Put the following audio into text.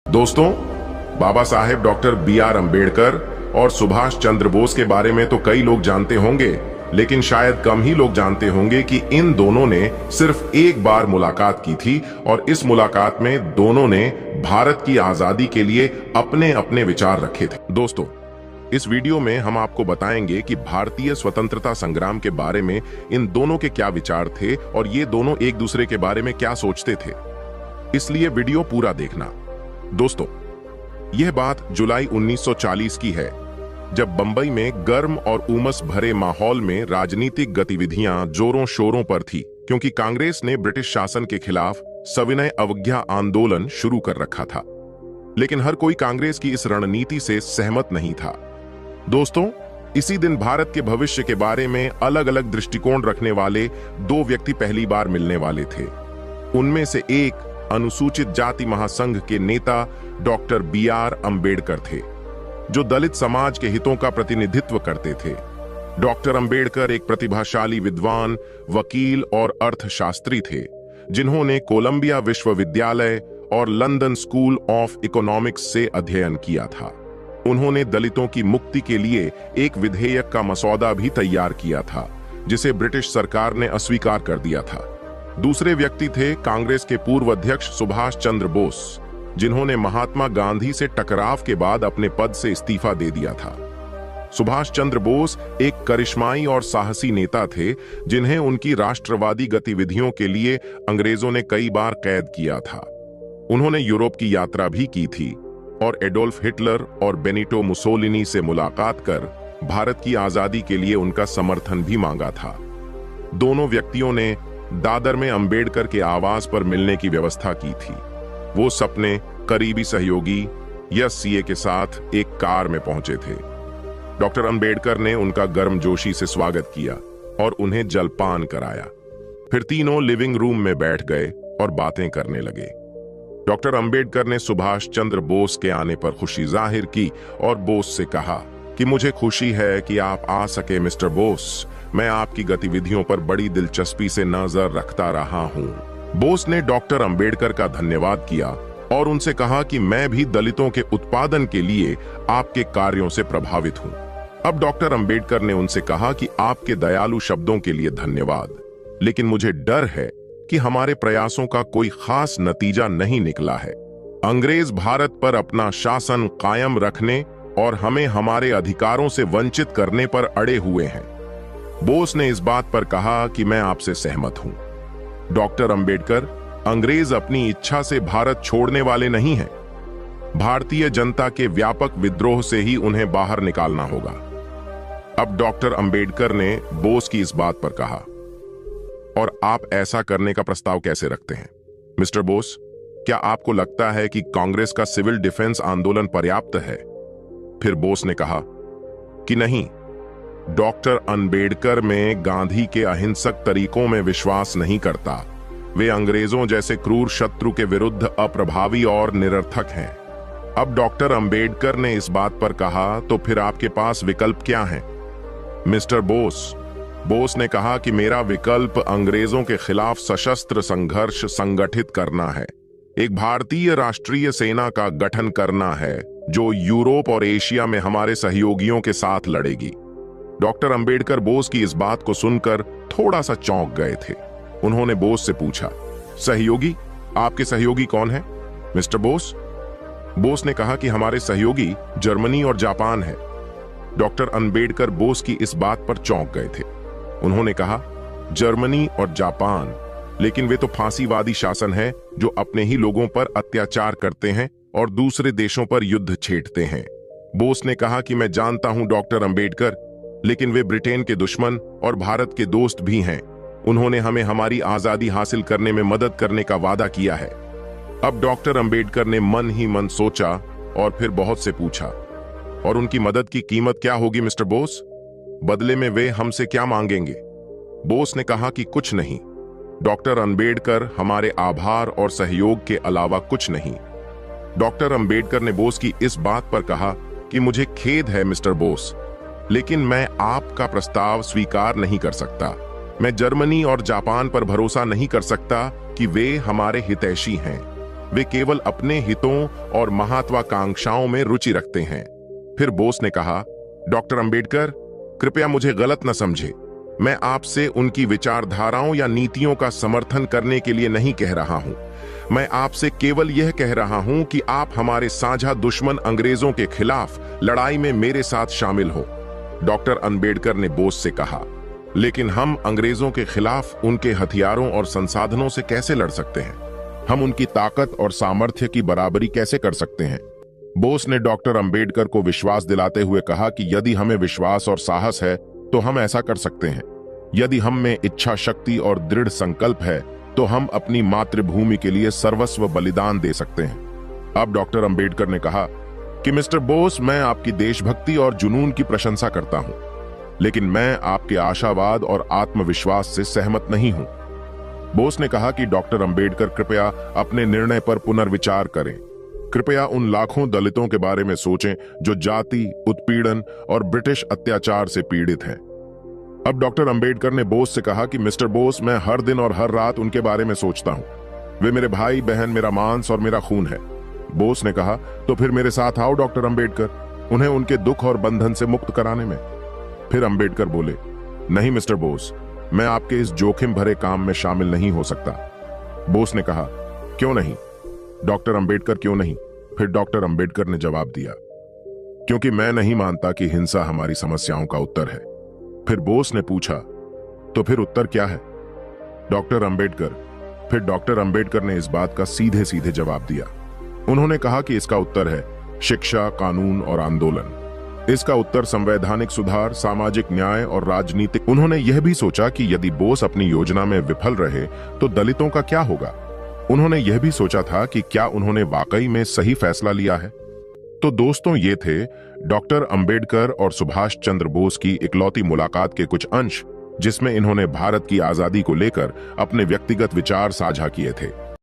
दोस्तों, Baba Saheb doctor B.R. Ambedkar और सुभाष चंद्र बोस के बारे में तो कई लोग जानते होंगे, लेकिन शायद कम ही लोग जानते होंगे कि इन दोनों ने सिर्फ एक बार मुलाकात की थी और इस मुलाकात में दोनों ने भारत की आजादी के लिए अपने अपने विचार रखे थे। दोस्तों, इस वीडियो में हम आपको बताएंगे कि भारतीय स्वतंत्रता संग्राम के बारे में इन दोनों के क्या विचार थे और ये दोनों एक दूसरे के बारे में क्या सोचते थे, इसलिए वीडियो पूरा देखना। दोस्तों, यह बात जुलाई 1940 की है, जब बंबई में गर्म और उमस भरे माहौल में राजनीतिक गतिविधियां जोरों शोरों पर थी, क्योंकि कांग्रेस ने ब्रिटिश शासन के खिलाफ सविनय अवज्ञा आंदोलन शुरू कर रखा था। लेकिन हर कोई कांग्रेस की इस रणनीति से सहमत नहीं था। दोस्तों, इसी दिन भारत के भविष्य के बारे में अलग अलग दृष्टिकोण रखने वाले दो व्यक्ति पहली बार मिलने वाले थे। उनमें से एक अनुसूचित जाति महासंघ के नेता डॉक्टर B.R. अम्बेडकर थे, जो दलित समाज के हितों का प्रतिनिधित्व करते थे। डॉक्टर अम्बेडकर एक प्रतिभाशाली विद्वान, वकील और अर्थशास्त्री थे, जिन्होंने कोलंबिया विश्वविद्यालय और लंदन स्कूल ऑफ इकोनॉमिक्स से अध्ययन किया था। उन्होंने दलितों की मुक्ति के लिए एक विधेयक का मसौदा भी तैयार किया था, जिसे ब्रिटिश सरकार ने अस्वीकार कर दिया था। दूसरे व्यक्ति थे कांग्रेस के पूर्व अध्यक्ष सुभाष चंद्र बोस, जिन्होंने महात्मा गांधी से टकराव के बाद अपने पद से इस्तीफा दे दिया था। सुभाष चंद्र बोस एक करिश्माई और साहसी नेता थे, जिन्हें उनकी राष्ट्रवादी गतिविधियों के लिए अंग्रेजों ने कई बार कैद किया था। उन्होंने यूरोप की यात्रा भी की थी और एडोल्फ हिटलर और बेनिटो मुसोलिनी से मुलाकात कर भारत की आजादी के लिए उनका समर्थन भी मांगा था। दोनों व्यक्तियों ने दादर में अंबेडकर के आवास पर मिलने की व्यवस्था की थी। वो सपने करीबी सहयोगी यस.सी.ए. के साथ एक कार में पहुंचे थे। डॉक्टर अम्बेडकर ने उनका गर्मजोशी से स्वागत किया और उन्हें जलपान कराया। फिर तीनों लिविंग रूम में बैठ गए और बातें करने लगे। डॉक्टर अम्बेडकर ने सुभाष चंद्र बोस के आने पर खुशी जाहिर की और बोस से कहा कि मुझे खुशी है कि आप आ सके मिस्टर बोस। मैं आपकी गतिविधियों पर बड़ी दिलचस्पी से नजर रखता रहा हूं। बोस ने डॉक्टर अम्बेडकर का धन्यवाद किया और उनसे कहा कि मैं भी दलितों के उत्पादन के लिए आपके कार्यों से प्रभावित हूं। अब डॉक्टर अम्बेडकर ने उनसे कहा कि आपके दयालु शब्दों के लिए धन्यवाद, लेकिन मुझे डर है कि हमारे प्रयासों का कोई खास नतीजा नहीं निकला है। अंग्रेज भारत पर अपना शासन कायम रखने और हमें हमारे अधिकारों से वंचित करने पर अड़े हुए हैं। बोस ने इस बात पर कहा कि मैं आपसे सहमत हूं। डॉक्टर अम्बेडकर, अंग्रेज अपनी इच्छा से भारत छोड़ने वाले नहीं हैं। भारतीय जनता के व्यापक विद्रोह से ही उन्हें बाहर निकालना होगा। अब डॉक्टर अम्बेडकर ने बोस की इस बात पर कहा, और आप ऐसा करने का प्रस्ताव कैसे रखते हैं मिस्टर बोस? क्या आपको लगता है कि कांग्रेस का सिविल डिफेंस आंदोलन पर्याप्त है? फिर बोस ने कहा कि नहीं, डॉक्टर अम्बेडकर में गांधी के अहिंसक तरीकों में विश्वास नहीं करता। वे अंग्रेजों जैसे क्रूर शत्रु के विरुद्ध अप्रभावी और निरर्थक हैं। अब डॉक्टर अम्बेडकर ने इस बात पर कहा, तो फिर आपके पास विकल्प क्या है मिस्टर बोस? बोस ने कहा कि मेरा विकल्प अंग्रेजों के खिलाफ सशस्त्र संघर्ष संगठित करना है। एक भारतीय राष्ट्रीय सेना का गठन करना है, जो यूरोप और एशिया में हमारे सहयोगियों के साथ लड़ेगी। डॉक्टर अम्बेडकर बोस की इस बात को सुनकर थोड़ा सा चौंक गए थे। उन्होंने बोस से पूछा, सहयोगी? आपके सहयोगी कौन है मिस्टर बोस? बोस ने कहा कि हमारे सहयोगी जर्मनी और जापान है। डॉक्टर अम्बेडकर बोस की इस बात पर चौंक गए थे। उन्होंने कहा, जर्मनी और जापान, लेकिन वे तो फांसीवादी शासन है, जो अपने ही लोगों पर अत्याचार करते हैं और दूसरे देशों पर युद्ध छेड़ते हैं। बोस ने कहा कि मैं जानता हूं डॉक्टर अम्बेडकर, लेकिन वे ब्रिटेन के दुश्मन और भारत के दोस्त भी हैं। उन्होंने हमें हमारी आजादी हासिल करने में मदद करने का वादा किया है। अब डॉक्टर अम्बेडकर ने मन ही मन सोचा और फिर बहुत से पूछा, और उनकी मदद की कीमत क्या होगी मिस्टर बोस? बदले में वे हमसे क्या मांगेंगे? बोस ने कहा कि कुछ नहीं डॉक्टर अम्बेडकर, हमारे आभार और सहयोग के अलावा कुछ नहीं। डॉक्टर अम्बेडकर ने बोस की इस बात पर कहा कि मुझे खेद है मिस्टर बोस, लेकिन मैं आपका प्रस्ताव स्वीकार नहीं कर सकता। मैं जर्मनी और जापान पर भरोसा नहीं कर सकता कि वे हमारे हितैषी हैं। वे केवल अपने हितों और महत्वाकांक्षाओं में रुचि रखते हैं। फिर बोस ने कहा, डॉक्टर अंबेडकर, कृपया मुझे गलत न समझे। मैं आपसे उनकी विचारधाराओं या नीतियों का समर्थन करने के लिए नहीं कह रहा हूं। मैं आपसे केवल यह कह रहा हूं कि आप हमारे साझा दुश्मन अंग्रेजों के खिलाफ लड़ाई में मेरे साथ शामिल हो। डॉक्टर अंबेडकर ने बोस से कहा, लेकिन हम अंग्रेजों के खिलाफ उनके हथियारों और संसाधनों से कैसे लड़ सकते हैं? हम उनकी ताकत और सामर्थ्य की बराबरी कैसे कर सकते हैं? बोस ने डॉक्टर अंबेडकर को विश्वास दिलाते हुए कहा कि यदि हमें विश्वास और साहस है तो हम ऐसा कर सकते हैं। यदि हम में इच्छा शक्ति और दृढ़ संकल्प है तो हम अपनी मातृभूमि के लिए सर्वस्व बलिदान दे सकते हैं। अब डॉक्टर अंबेडकर ने कहा कि मिस्टर बोस, मैं आपकी देशभक्ति और जुनून की प्रशंसा करता हूं, लेकिन मैं आपके आशावाद और आत्मविश्वास से सहमत नहीं हूं। बोस ने कहा कि डॉक्टर अंबेडकर कृपया अपने निर्णय पर पुनर्विचार करें। कृपया उन लाखों दलितों के बारे में सोचें जो जाति, उत्पीड़न और ब्रिटिश अत्याचार से पीड़ित हैं। अब डॉक्टर अंबेडकर ने बोस से कहा कि मिस्टर बोस, मैं हर दिन और हर रात उनके बारे में सोचता हूं। वे मेरे भाई बहन, मेरा मांस और मेरा खून है। बोस ने कहा, तो फिर मेरे साथ आओ डॉक्टर अंबेडकर, उन्हें उनके दुख और बंधन से मुक्त कराने में। फिर अंबेडकर बोले, नहीं मिस्टर बोस, मैं आपके इस जोखिम भरे काम में शामिल नहीं हो सकता। बोस ने कहा, क्यों नहीं? डॉक्टर अंबेडकर, क्यों नहीं? फिर डॉक्टर अंबेडकर ने जवाब दिया, क्योंकि मैं नहीं मानता कि हिंसा हमारी समस्याओं का उत्तर है। फिर बोस ने पूछा, तो फिर उत्तर क्या है? डॉक्टर अंबेडकर। फिर डॉक्टर अंबेडकर ने इस बात का सीधे सीधे जवाब दिया। उन्होंने कहा कि इसका उत्तर है शिक्षा, कानून और आंदोलन। इसका उत्तर संवैधानिक सुधार, सामाजिक न्याय और राजनीतिक। उन्होंने यह भी सोचा कि यदि बोस अपनी योजना में विफल रहे तो दलितों का क्या होगा। उन्होंने यह भी सोचा था कि क्या उन्होंने वाकई में सही फैसला लिया है। तो दोस्तों, ये थे डॉक्टर अंबेडकर और सुभाष चंद्र बोस की इकलौती मुलाकात के कुछ अंश, जिसमें इन्होंने भारत की आजादी को लेकर अपने व्यक्तिगत विचार साझा किए थे।